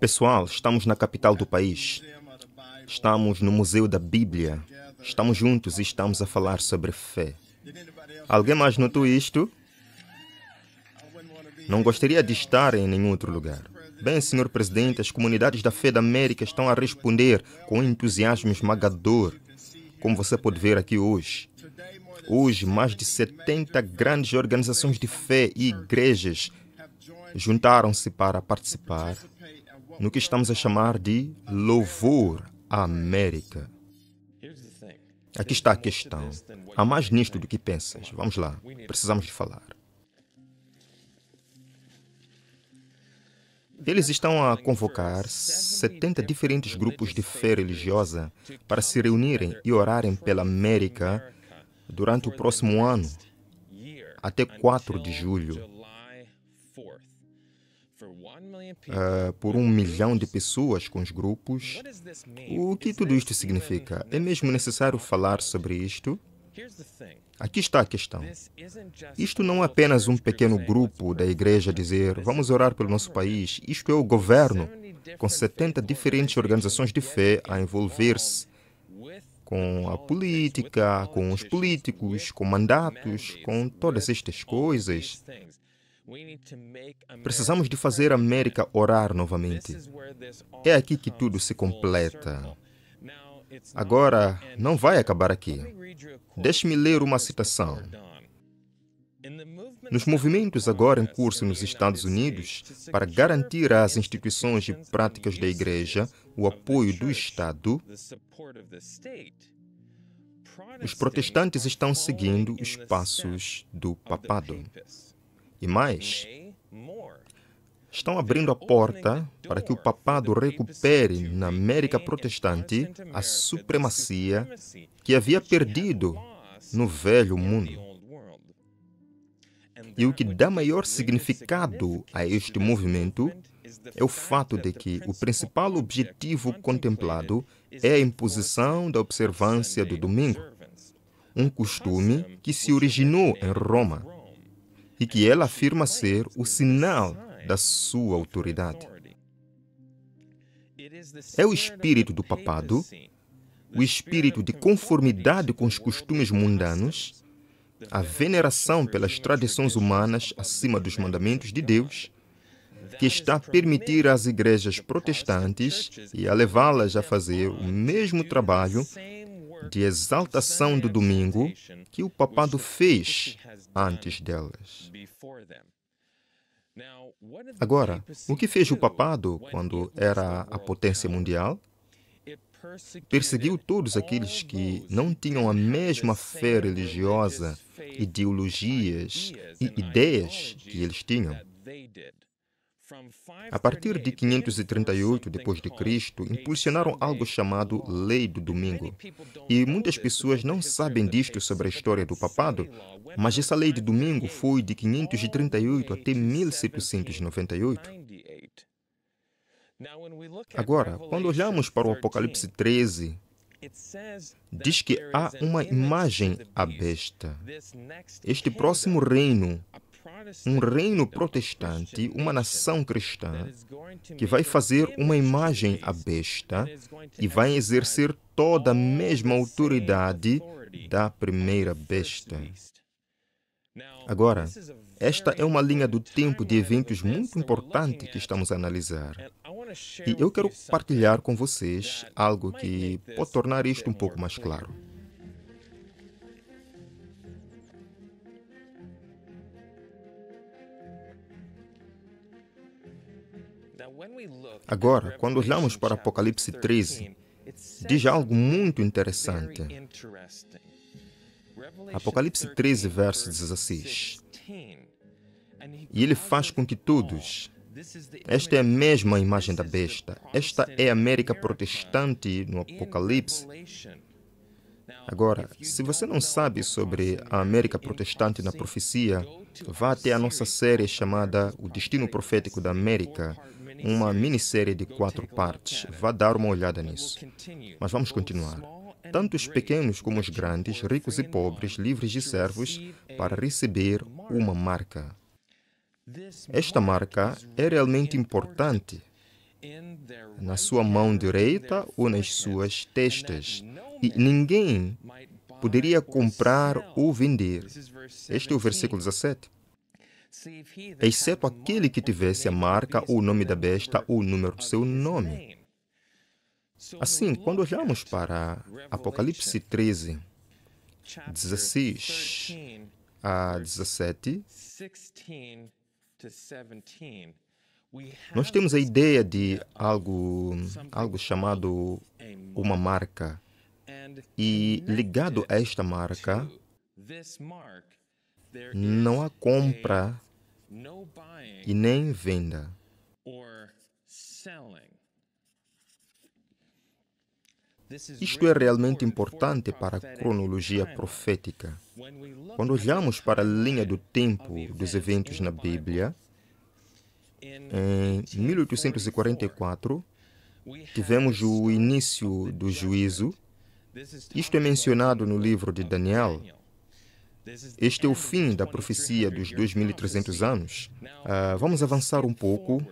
Pessoal, estamos na capital do país. Estamos no Museu da Bíblia. Estamos juntos e estamos a falar sobre fé. Alguém mais notou isto? Não gostaria de estar em nenhum outro lugar. Bem, Senhor Presidente, as comunidades da fé da América estão a responder com entusiasmo esmagador, como você pode ver aqui hoje. Hoje, mais de 70 grandes organizações de fé e igrejas juntaram-se para participar no que estamos a chamar de Louvor à América. Aqui está a questão. Há mais nisto do que pensas. Vamos lá. Precisamos de falar. Eles estão a convocar 70 diferentes grupos de fé religiosa para se reunirem e orarem pela América durante o próximo ano, até 4 de julho. Por 1 milhão de pessoas com os grupos. O que tudo isto significa? É mesmo necessário falar sobre isto? Aqui está a questão. Isto não é apenas um pequeno grupo da igreja dizer vamos orar pelo nosso país. Isto é o governo, com 70 diferentes organizações de fé a envolver-se com a política, com os políticos, com mandatos, com todas estas coisas. Precisamos de fazer a América orar novamente. É aqui que tudo se completa. Agora, não vai acabar aqui. Deixe-me ler uma citação. Nos movimentos agora em curso nos Estados Unidos, para garantir às instituições e práticas da Igreja o apoio do Estado, os protestantes estão seguindo os passos do papado. E mais, estão abrindo a porta para que o papado recupere na América protestante a supremacia que havia perdido no velho mundo. E o que dá maior significado a este movimento é o fato de que o principal objetivo contemplado é a imposição da observância do domingo, um costume que se originou em Roma e que ela afirma ser o sinal da sua autoridade. É o espírito do papado, o espírito de conformidade com os costumes mundanos, a veneração pelas tradições humanas acima dos mandamentos de Deus, que está a permitir às igrejas protestantes e a levá-las a fazer o mesmo trabalho de exaltação do domingo que o papado fez antes delas. Agora, o que fez o papado quando era a potência mundial? Perseguiu todos aqueles que não tinham a mesma fé religiosa, ideologias e ideias que eles tinham. A partir de 538 d.C., impulsionaram algo chamado Lei do Domingo. E muitas pessoas não sabem disto sobre a história do papado, mas essa Lei de Domingo foi de 538 até 1798. Agora, quando olhamos para o Apocalipse 13, diz que há uma imagem à besta. Este próximo reino, um reino protestante, uma nação cristã, que vai fazer uma imagem à besta e vai exercer toda a mesma autoridade da primeira besta. Agora, esta é uma linha do tempo de eventos muito importante que estamos a analisar. E eu quero partilhar com vocês algo que pode tornar isto um pouco mais claro. Agora, quando olhamos para Apocalipse 13, diz algo muito interessante. Apocalipse 13, verso 16. E ele faz com que todos... Esta é a mesma imagem da besta. Esta é a América protestante no Apocalipse. Agora, se você não sabe sobre a América protestante na profecia, vá até a nossa série chamada O Destino Profético da América, uma minissérie de 4 partes. Vá dar uma olhada nisso. Mas vamos continuar. Tanto os pequenos como os grandes, ricos e pobres, livres e servos, para receber uma marca. Esta marca é realmente importante na sua mão direita ou nas suas testas, e ninguém poderia comprar ou vender. Este é o versículo 17. Exceto aquele que tivesse a marca ou o nome da besta ou o número do seu nome. Assim, quando olhamos para Apocalipse 13, 16 a 17, nós temos a ideia de algo chamado uma marca. E ligado a esta marca, não há compra e nem venda. Isto é realmente importante para a cronologia profética. Quando olhamos para a linha do tempo dos eventos na Bíblia, em 1844, tivemos o início do juízo. Isto é mencionado no livro de Daniel. Este é o fim da profecia dos 2.300 anos. Vamos avançar um pouco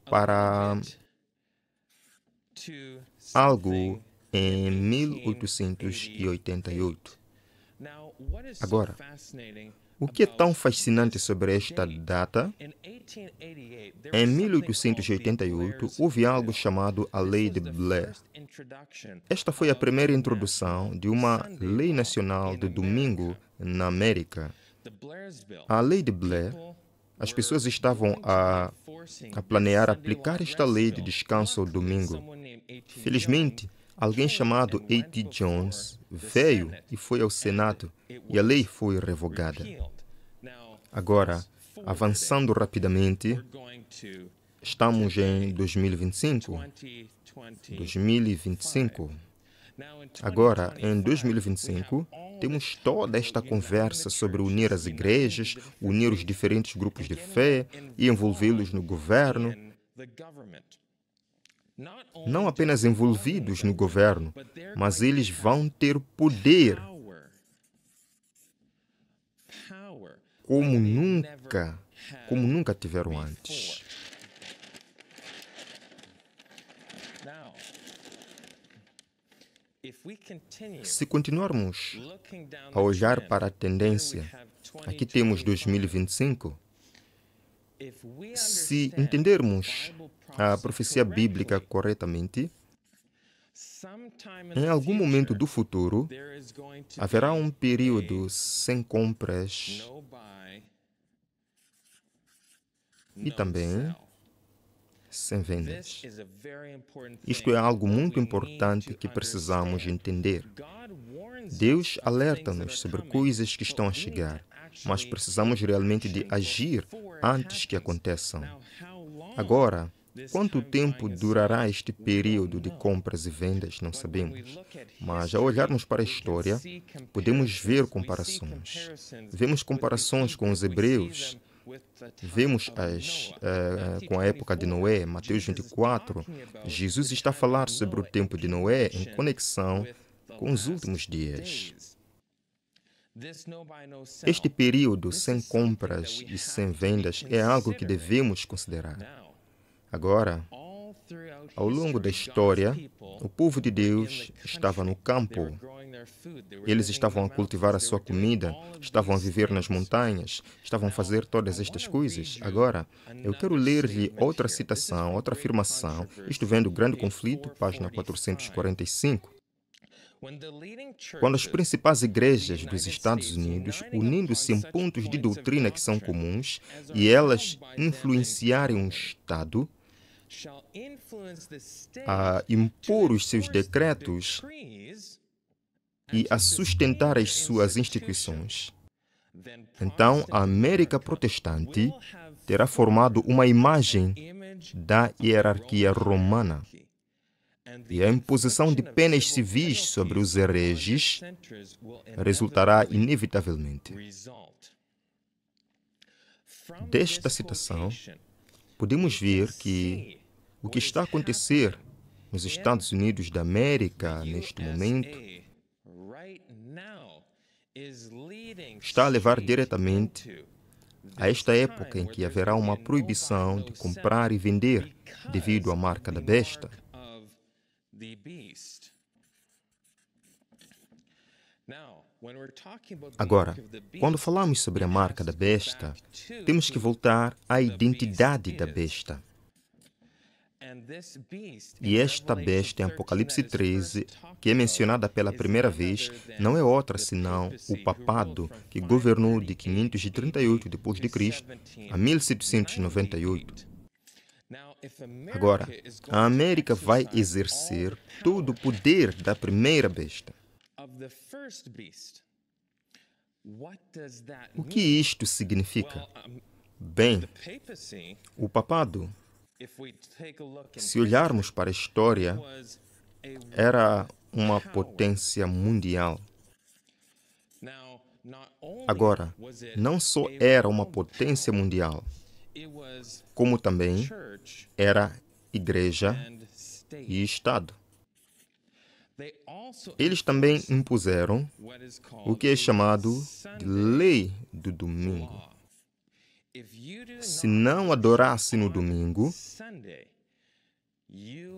para algo em 1888. Agora, o que é tão fascinante sobre esta data? Em 1888, houve algo chamado a Lei de Blair. Esta foi a primeira introdução de uma lei nacional de domingo na América. A Lei de Blair, as pessoas estavam a planear aplicar esta lei de descanso ao domingo. Felizmente, alguém chamado A.T. Jones veio e foi ao Senado e a lei foi revogada. Agora, avançando rapidamente, estamos em 2025. Agora, em 2025, temos toda esta conversa sobre unir as igrejas, unir os diferentes grupos de fé e envolvê-los no governo. Não apenas envolvidos no governo, mas eles vão ter poder como nunca tiveram antes. Se continuarmos a olhar para a tendência, aqui temos 2025. Se entendermos a profecia bíblica corretamente, em algum momento do futuro, haverá um período sem compras e também sem vendas. Isto é algo muito importante que precisamos entender. Deus alerta-nos sobre coisas que estão a chegar, mas precisamos realmente de agir antes que aconteçam. Agora, quanto tempo durará este período de compras e vendas, não sabemos. Mas, ao olharmos para a história, podemos ver comparações. Vemos comparações com os hebreus. Vemos com a época de Noé, Mateus 24. Jesus está a falar sobre o tempo de Noé em conexão com os últimos dias. Este período sem compras e sem vendas é algo que devemos considerar. Agora, ao longo da história, o povo de Deus estava no campo. Eles estavam a cultivar a sua comida, estavam a viver nas montanhas, estavam a fazer todas estas coisas. Agora, eu quero ler-lhe outra citação, outra afirmação. Isto vem do Grande Conflito, página 445. Quando as principais igrejas dos Estados Unidos, unindo-se em pontos de doutrina que são comuns, e elas influenciarem um Estado a impor os seus decretos e a sustentar as suas instituições, então a América protestante terá formado uma imagem da hierarquia romana. E a imposição de penas civis sobre os hereges resultará inevitavelmente. Desta citação, podemos ver que o que está a acontecer nos Estados Unidos da América neste momento está a levar diretamente a esta época em que haverá uma proibição de comprar e vender devido à marca da besta. Agora, quando falamos sobre a marca da besta, temos que voltar à identidade da besta. E esta besta em Apocalipse 13, que é mencionada pela primeira vez, não é outra senão o papado que governou de 538 d.C. a 1798. Agora, a América vai exercer todo o poder da primeira besta. O que isto significa? Bem, o papado, se olharmos para a história, era uma potência mundial. Agora, não só era uma potência mundial, como também era igreja e Estado. Eles também impuseram o que é chamado de lei do domingo. Se não adorasse no domingo,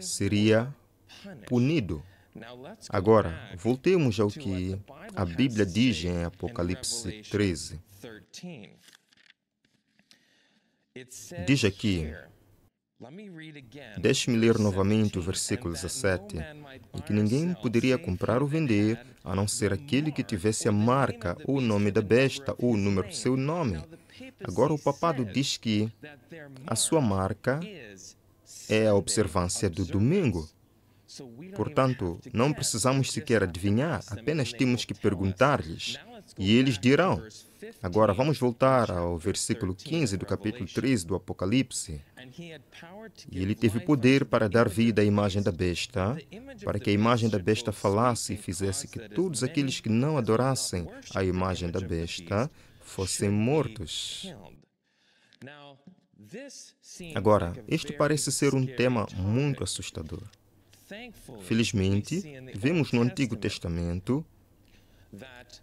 seria punido. Agora, voltemos ao que a Bíblia diz em Apocalipse 13. Diz aqui, deixe-me ler novamente o versículo 17, em que ninguém poderia comprar ou vender, a não ser aquele que tivesse a marca, ou o nome da besta, ou o número do seu nome. Agora o papado diz que a sua marca é a observância do domingo. Portanto, não precisamos sequer adivinhar, apenas temos que perguntar-lhes, e eles dirão. Agora, vamos voltar ao versículo 15 do capítulo 13 do Apocalipse. E ele teve poder para dar vida à imagem da besta, para que a imagem da besta falasse e fizesse que todos aqueles que não adorassem a imagem da besta fossem mortos. Agora, este parece ser um tema muito assustador. Felizmente, vemos no Antigo Testamento,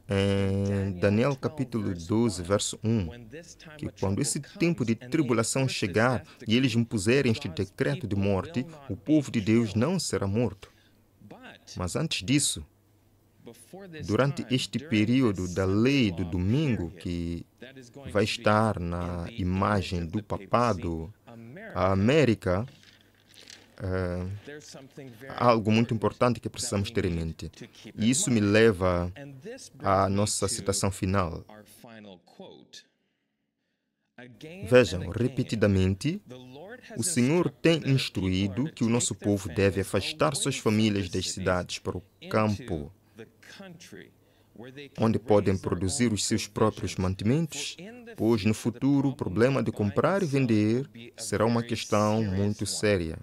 em Daniel capítulo 12, verso 1, que quando esse tempo de tribulação chegar e eles impuserem este decreto de morte, o povo de Deus não será morto. Mas antes disso, durante este período da lei do domingo, que vai estar na imagem do papado, a América, há algo muito importante que precisamos ter em mente. E isso me leva à nossa citação final. Vejam, repetidamente, o Senhor tem instruído que o nosso povo deve afastar suas famílias das cidades para o campo, onde podem produzir os seus próprios mantimentos, pois no futuro o problema de comprar e vender será uma questão muito séria.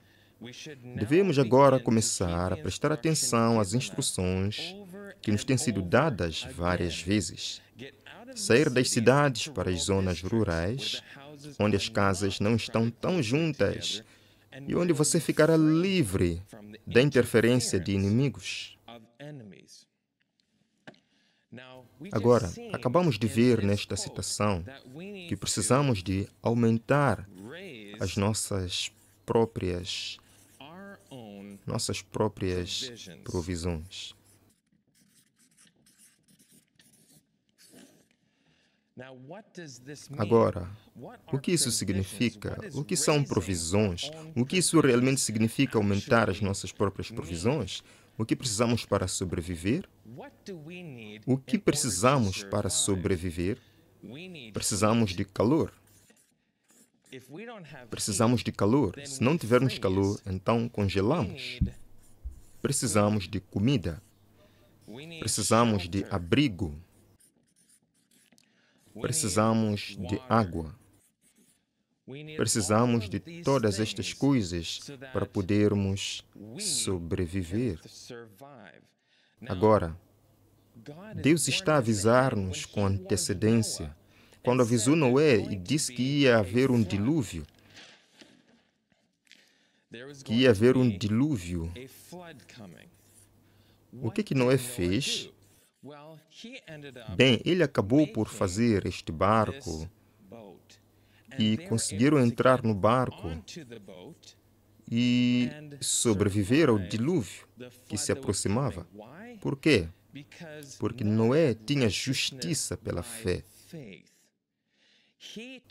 Devemos agora começar a prestar atenção às instruções que nos têm sido dadas várias vezes. Sair das cidades para as zonas rurais, onde as casas não estão tão juntas e onde você ficará livre da interferência de inimigos. Agora, acabamos de ver nesta citação que precisamos de aumentar as nossas próprias provisões. Agora, o que isso significa? O que são provisões? O que isso realmente significa aumentar as nossas próprias provisões? O que precisamos para sobreviver? O que precisamos para sobreviver? Precisamos de calor. Precisamos de calor. Se não tivermos calor, então congelamos. Precisamos de comida. Precisamos de abrigo. Precisamos de água. Precisamos de todas estas coisas para podermos sobreviver. Agora, Deus está a avisar-nos com antecedência. Quando avisou Noé e disse que ia haver um dilúvio, o que Noé fez? Bem, ele acabou por fazer este barco e conseguiram entrar no barco e sobreviver ao dilúvio que se aproximava. Por quê? Porque Noé tinha justiça pela fé.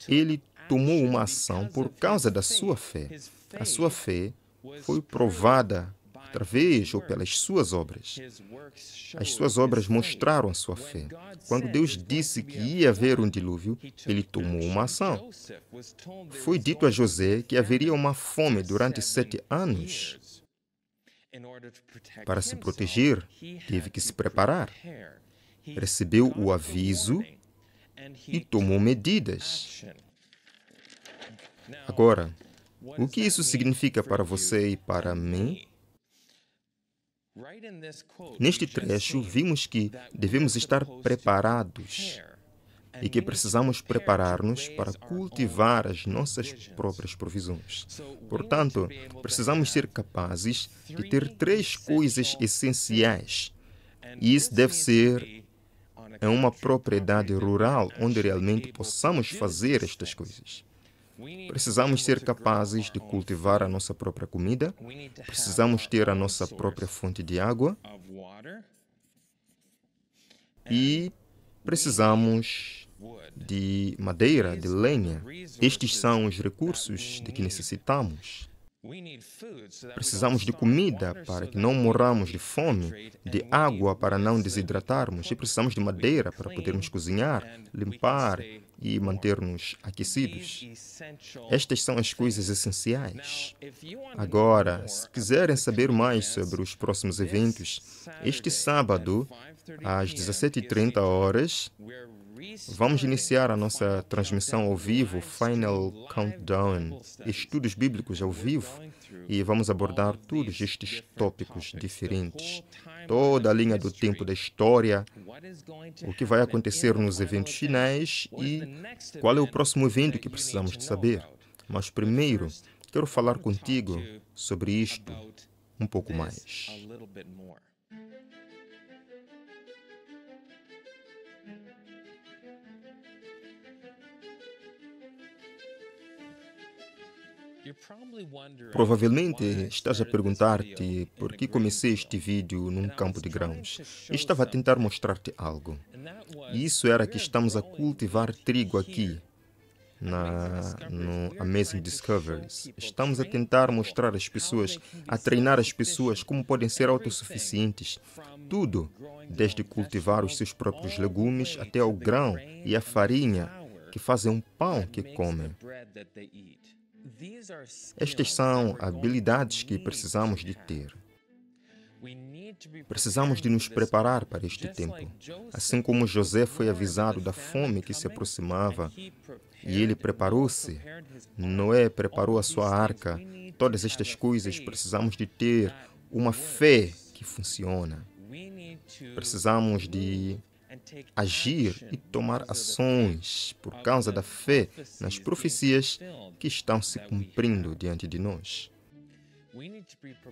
Ele tomou uma ação por causa da sua fé. A sua fé foi provada através ou pelas suas obras. As suas obras mostraram a sua fé. Quando Deus disse que ia haver um dilúvio, ele tomou uma ação. Foi dito a José que haveria uma fome durante 7 anos. Para se proteger, teve que se preparar. Recebeu o aviso e tomou medidas. Agora, o que isso significa para você e para mim? Neste trecho, vimos que devemos estar preparados e que precisamos preparar-nos para cultivar as nossas próprias provisões. Portanto, precisamos ser capazes de ter 3 coisas essenciais. E isso deve ser em uma propriedade rural onde realmente possamos fazer estas coisas. Precisamos ser capazes de cultivar a nossa própria comida, precisamos ter a nossa própria fonte de água e precisamos de madeira, de lenha. Estes são os recursos de que necessitamos. Precisamos de comida para que não morramos de fome, de água para não desidratarmos e precisamos de madeira para podermos cozinhar, limpar e manter-nos aquecidos. Estas são as coisas essenciais. Agora, se quiserem saber mais sobre os próximos eventos, este sábado, às 17h30, vamos iniciar a nossa transmissão ao vivo, Final Countdown, estudos bíblicos ao vivo, e vamos abordar todos estes tópicos diferentes. Toda a linha do tempo da história, o que vai acontecer nos eventos finais e qual é o próximo evento que precisamos de saber. Mas primeiro, quero falar contigo sobre isto um pouco mais. Provavelmente estás a perguntar-te por que comecei este vídeo num campo de grãos. Eu estava a tentar mostrar-te algo. E isso era que estamos a cultivar trigo aqui, no Amazing Discoveries. Estamos a tentar mostrar às pessoas, a treinar as pessoas como podem ser autossuficientes. Tudo, desde cultivar os seus próprios legumes até ao grão e a farinha, que fazem um pão que comem. Estas são habilidades que precisamos de ter. Precisamos de nos preparar para este tempo. Assim como José foi avisado da fome que se aproximava e ele preparou-se, Noé preparou a sua arca. Todas estas coisas precisamos de ter uma fé que funciona. Precisamos de agir e tomar ações por causa da fé nas profecias que estão se cumprindo diante de nós.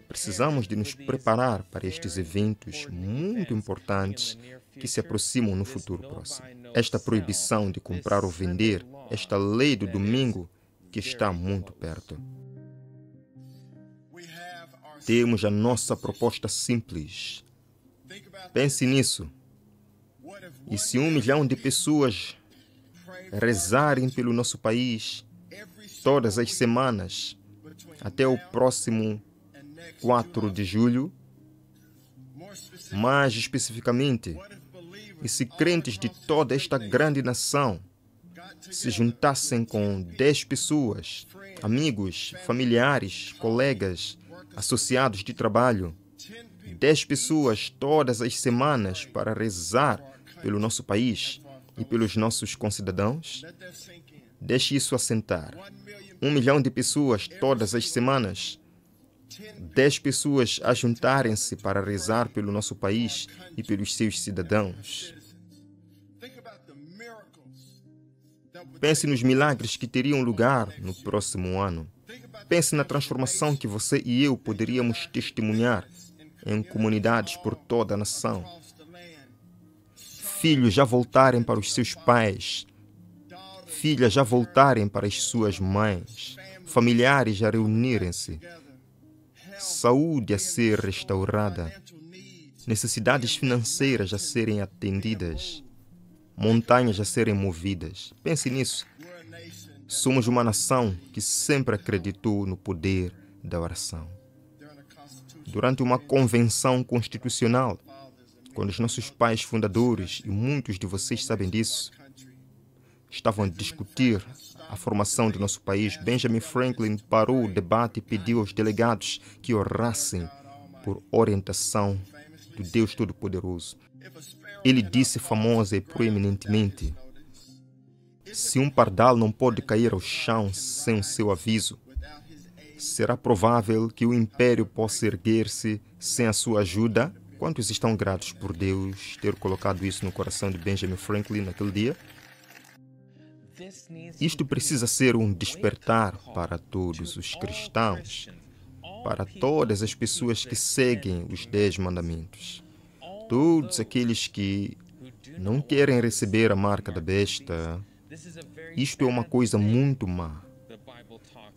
Precisamos de nos preparar para estes eventos muito importantes que se aproximam no futuro próximo. Esta proibição de comprar ou vender, esta lei do domingo que está muito perto. Temos a nossa proposta simples. Pense nisso. E se 1 milhão de pessoas rezarem pelo nosso país todas as semanas até o próximo 4 de julho, mais especificamente, e se crentes de toda esta grande nação se juntassem com 10 pessoas, amigos, familiares, colegas, associados de trabalho, 10 pessoas todas as semanas para rezar pelo nosso país e pelos nossos concidadãos? Deixe isso assentar. 1 milhão de pessoas todas as semanas, 10 pessoas a juntarem-se para rezar pelo nosso país e pelos seus cidadãos. Pense nos milagres que teriam lugar no próximo ano. Pense na transformação que você e eu poderíamos testemunhar em comunidades por toda a nação. Filhos já voltarem para os seus pais. filhas a voltarem para as suas mães, familiares a reunirem-se, saúde a ser restaurada, necessidades financeiras a serem atendidas, montanhas a serem movidas. Pense nisso. Somos uma nação que sempre acreditou no poder da oração. Durante uma convenção constitucional, quando os nossos pais fundadores, e muitos de vocês sabem disso, estavam a discutir a formação do nosso país, Benjamin Franklin parou o debate e pediu aos delegados que orassem por orientação do Deus Todo-Poderoso. Ele disse famosa e proeminentemente: se um pardal não pode cair ao chão sem o seu aviso, será provável que o império possa erguer-se sem a sua ajuda? Quantos estão gratos por Deus ter colocado isso no coração de Benjamin Franklin naquele dia? Isto precisa ser um despertar para todos os cristãos, para todas as pessoas que seguem os 10 mandamentos. Todos aqueles que não querem receber a marca da besta, isto é uma coisa muito má.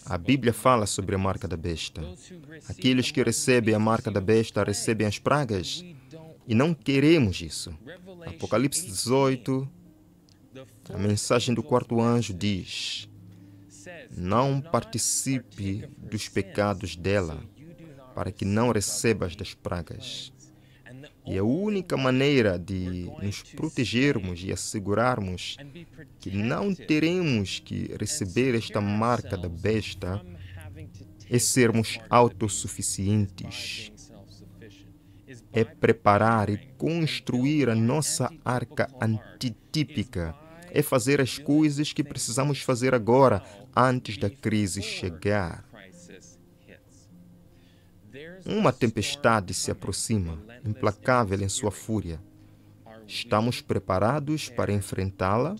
A Bíblia fala sobre a marca da besta. Aqueles que recebem a marca da besta recebem as pragas. E não queremos isso. Apocalipse 18, a mensagem do quarto anjo diz: não participe dos pecados dela, para que não recebas das pragas. E a única maneira de nos protegermos e assegurarmos que não teremos que receber esta marca da besta é sermos autossuficientes. É preparar e construir a nossa arca antitípica. É fazer as coisas que precisamos fazer agora, antes da crise chegar. Uma tempestade se aproxima, implacável em sua fúria. Estamos preparados para enfrentá-la?